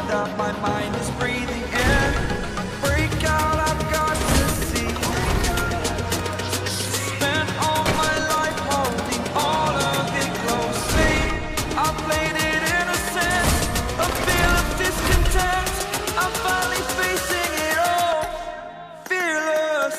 that my mind is breathing in. Break out, I've got to see. Spent all my life holding all of it closely. I played it innocent, a feel of discontent. I'm finally facing it all, fearless.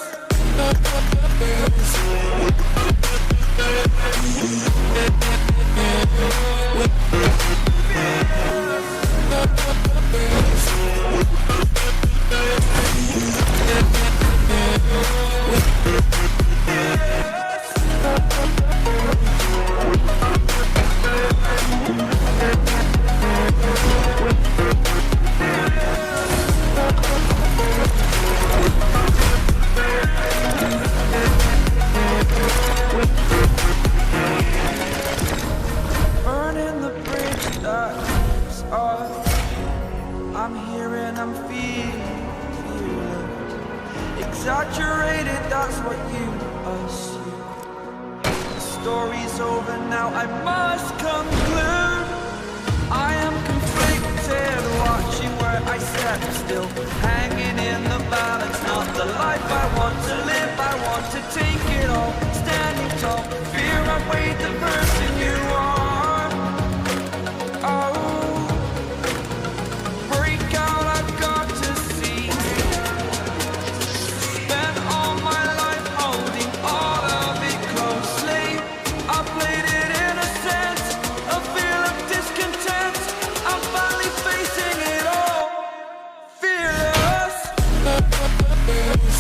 Burning the bridge that keeps us. I'm here and I'm feeling exaggerated, that's what you assume. The story's over now, I must conclude. I am conflicted, watching where I step still, hanging in the balance. Not the life I want to live, I want to take it all, standing tall. Fear I weighed the person you are. Oh, break out, I've got to see. Spent all my life holding all of it closely. I played it innocent, a feel of discontent. I'm finally facing it all, fearless. Fearless.